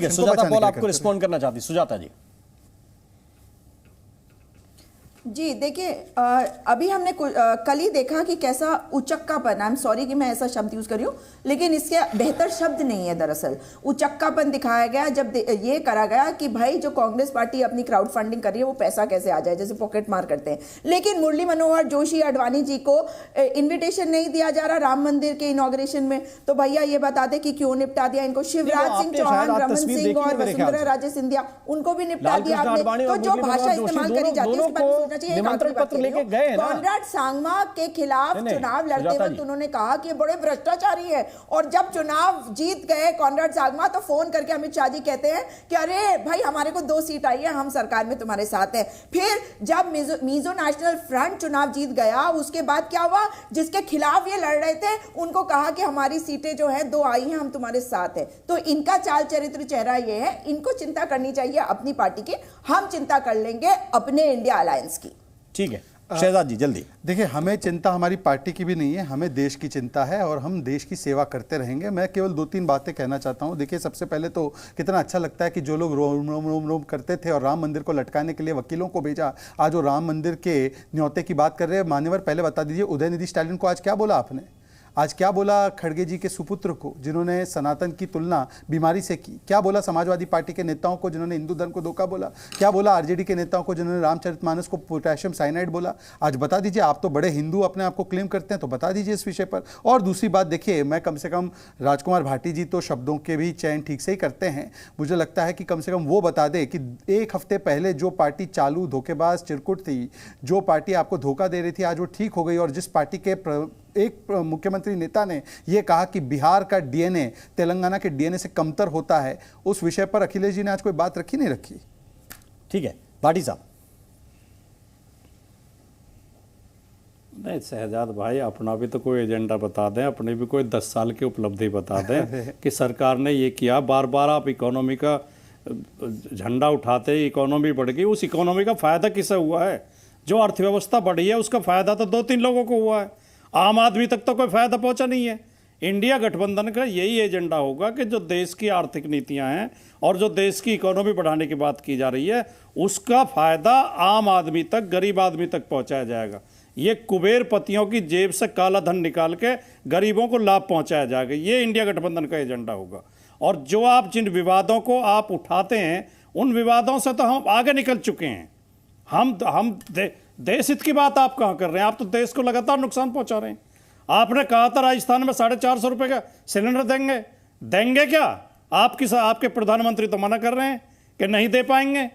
ठीक है, सुजाता पॉल आपको रिस्पॉन्ड करना चाहती, सुजाता जी। जी देखिए, अभी हमने कल ही देखा कि कैसा उचक्कापन, आई एम सॉरी कि मैं ऐसा शब्द यूज कर रही हूँ, लेकिन इसके बेहतर शब्द नहीं है, दरअसल उचक्कापन दिखाया गया जब ये करा गया कि भाई जो कांग्रेस पार्टी अपनी क्राउड फंडिंग कर रही है वो पैसा कैसे आ जाए, जैसे पॉकेट मार करते हैं। लेकिन मुरली मनोहर जोशी अडवाणी जी को इन्विटेशन नहीं दिया जा रहा राम मंदिर के इनॉग्रेशन में, तो भैया ये बता दे कि क्यों निपटा दिया इनको। शिवराज सिंह चौहान, रमन सिंह और वसुंधरा राजे सिंधिया, उनको भी निपटा दिया आपने। तो जो भाषा इस्तेमाल करी जाती है निमंत्रण पत्र लेके गए हैं ना। कॉनराड सांगमा के खिलाफ चुनाव लड़ते वक्त उन्होंने कहा कि बड़े भ्रष्टाचारी हैं, और जब चुनाव जीत गए कॉनराड सांगमा तो फोन करके अमित शाह जी कहते हैं कि अरे भाई हमारे को 2 सीट आई है, हम सरकार में तुम्हारे साथ हैं। फिर जब मिजो नेशनल फ्रंट चुनाव जीत गया, उसके बाद क्या हुआ, जिसके खिलाफ ये लड़ रहे थे उनको कहा कि हमारी सीटें जो है 2 आई हैं, हम तुम्हारे साथ हैं। तो इनका चाल चरित्र चेहरा ये है, इनको चिंता करनी चाहिए अपनी पार्टी की, हम चिंता कर लेंगे अपने इंडिया अलायंस की। ठीक है, शहजाद जी जल्दी। देखिए, हमें चिंता हमारी पार्टी की भी नहीं है, हमें देश की चिंता है और हम देश की सेवा करते रहेंगे। मैं केवल 2-3 बातें कहना चाहता हूं। देखिए, सबसे पहले तो कितना अच्छा लगता है कि जो लोग रोम रोम रोम रोम करते थे और राम मंदिर को लटकाने के लिए वकीलों को भेजा, आज वो राम मंदिर के न्योते की बात कर रहे हैं। मान्यवर, पहले बता दीजिए, उदयनिधि स्टालिन को आज क्या बोला आपने? आज क्या बोला खड़गे जी के सुपुत्र को, जिन्होंने सनातन की तुलना बीमारी से की? क्या बोला समाजवादी पार्टी के नेताओं को, जिन्होंने हिंदू धर्म को धोखा बोला? क्या बोला आरजेडी के नेताओं को, जिन्होंने रामचरितमानस को पोटेशियम साइनाइड बोला? आज बता दीजिए, आप तो बड़े हिंदू अपने आप को क्लेम करते हैं, तो बता दीजिए इस विषय पर। और दूसरी बात, देखिए, मैं कम से कम राजकुमार भाटी जी तो शब्दों के भी चयन ठीक से ही करते हैं। मुझे लगता है कि कम से कम वो बता दे कि 1 हफ्ते पहले जो पार्टी चालू धोखेबाज चिरकुट थी, जो पार्टी आपको धोखा दे रही थी, आज वो ठीक हो गई। और जिस पार्टी के एक मुख्यमंत्री नेता ने यह कहा कि बिहार का डीएनए तेलंगाना के डीएनए से कमतर होता है, उस विषय पर अखिलेश जी ने आज कोई बात रखी नहीं रखी? ठीक है, भाटी साहब। नहीं शहजाद भाई, अपना भी तो कोई एजेंडा बता दें, अपनी भी कोई 10 साल की उपलब्धि बता दें कि सरकार ने ये किया। बार बार आप इकोनॉमी का झंडा उठाते, इकोनॉमी बढ़ गई, उस इकोनॉमी का फायदा किसे हुआ है? जो अर्थव्यवस्था बढ़ी है उसका फायदा तो 2-3 लोगों को हुआ है, आम आदमी तक तो कोई फायदा पहुंचा नहीं है। इंडिया गठबंधन का यही एजेंडा होगा कि जो देश की आर्थिक नीतियां हैं और जो देश की इकोनॉमी बढ़ाने की बात की जा रही है, उसका फायदा आम आदमी तक, गरीब आदमी तक पहुंचाया जाएगा। ये कुबेर पतियों की जेब से काला धन निकाल के गरीबों को लाभ पहुंचाया जाएगा, ये इंडिया गठबंधन का एजेंडा होगा। और जो आप जिन विवादों को आप उठाते हैं, उन विवादों से तो हम आगे निकल चुके हैं। हम देश हित की बात आप कहाँ कर रहे हैं? आप तो देश को लगातार नुकसान पहुंचा रहे हैं। आपने कहा था राजस्थान में 450 रुपए का सिलेंडर देंगे क्या? आपके प्रधानमंत्री तो मना कर रहे हैं कि नहीं दे पाएंगे।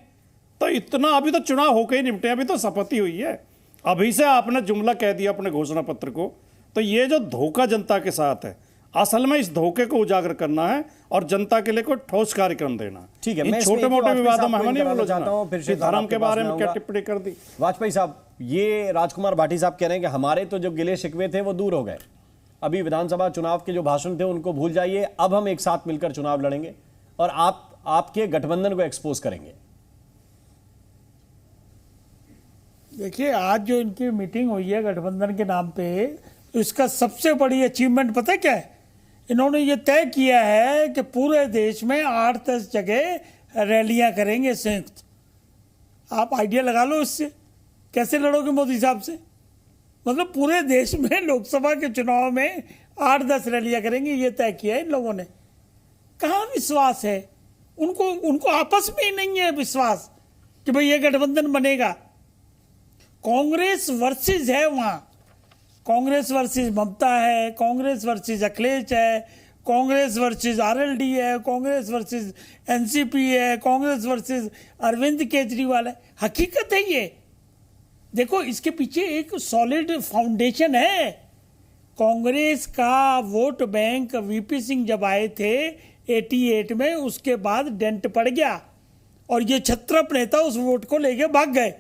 तो इतना, अभी तो चुनाव होके ही निपटे, अभी तो शपथ ही हुई है, अभी से आपने जुमला कह दिया अपने घोषणा पत्र को। तो ये जो धोखा जनता के साथ है, असल में इस धोखे को उजागर करना है और जनता के लिए कोई ठोस कार्यक्रम देना है। ठीक है, मैं छोटे मोटे विवादों में हम नहीं बोलना चाहता हूं। फिर धर्म के बारे में क्या टिप्पणी कर दी वाजपेयी साहब? ये राजकुमार भाटी साहब कह रहे हैं कि हमारे तो जो गिले शिकवे थे वो दूर हो गए, अभी विधानसभा चुनाव के जो भाषण थे उनको भूल जाइए, अब हम एक साथ मिलकर चुनाव लड़ेंगे और आपके गठबंधन को एक्सपोज करेंगे। देखिए, आज जो इनकी मीटिंग हुई है गठबंधन के नाम पे, तो इसका सबसे बड़ी अचीवमेंट पता है क्या है? इन्होंने ये तय किया है कि पूरे देश में 8-10 जगह रैलियां करेंगे संयुक्त। आप आइडिया लगा लो इससे, कैसे लड़ोगे मोदी साहब से? मतलब पूरे देश में लोकसभा के चुनाव में 8-10 रैलियां करेंगे, ये तय किया है इन लोगों ने। कहाँ विश्वास है उनको आपस में ही नहीं है विश्वास कि भाई ये गठबंधन बनेगा। कांग्रेस वर्सेस है वहां, कांग्रेस वर्सेस ममता है, कांग्रेस वर्सेस अखिलेश है, कांग्रेस वर्सेस आरएलडी है, कांग्रेस वर्सेस एनसीपी है, कांग्रेस वर्सेस अरविंद केजरीवाल है। हकीकत है ये। देखो, इसके पीछे एक सॉलिड फाउंडेशन है। कांग्रेस का वोट बैंक वीपी सिंह जब आए थे 88 में, उसके बाद डेंट पड़ गया और ये छत्रप नेता उस वोट को लेके भाग गए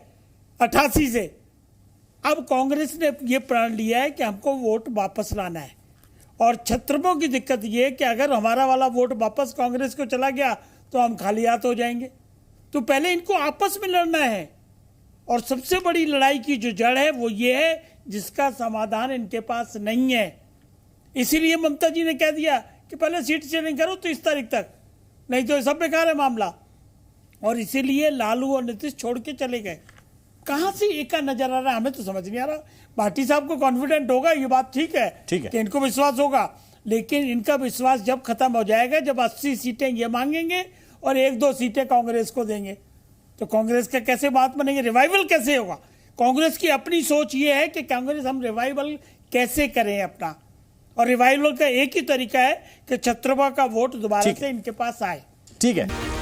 88 से। अब कांग्रेस ने ये प्रण लिया है कि हमको वोट वापस लाना है, और छत्रपों की दिक्कत ये है कि अगर हमारा वाला वोट वापस कांग्रेस को चला गया तो हम खाली हाथ हो जाएंगे। तो पहले इनको आपस में लड़ना है, और सबसे बड़ी लड़ाई की जो जड़ है वो ये है जिसका समाधान इनके पास नहीं है। इसीलिए ममता जी ने कह दिया कि पहले सीट शेयरिंग करो 30 तारीख तक, नहीं तो ये सब बेकार है मामला। और इसीलिए लालू और नीतीश छोड़ के चले गए। कहाँ से एक का नजर आ रहा है, हमें तो समझ नहीं आ रहा। भाटी साहब को कॉन्फिडेंट होगा, ये बात ठीक है कि इनको विश्वास होगा, लेकिन इनका विश्वास जब खत्म हो जाएगा, जब 80 सीटें ये मांगेंगे और 1-2 सीटें कांग्रेस को देंगे, तो कांग्रेस का कैसे बात बनेगी, रिवाइवल कैसे होगा। कांग्रेस की अपनी सोच ये है कि कांग्रेस हम रिवाइवल कैसे करें अपना, और रिवाइवल का एक ही तरीका है कि छत्रपा का वोट दोबारा से इनके पास आए। ठीक है।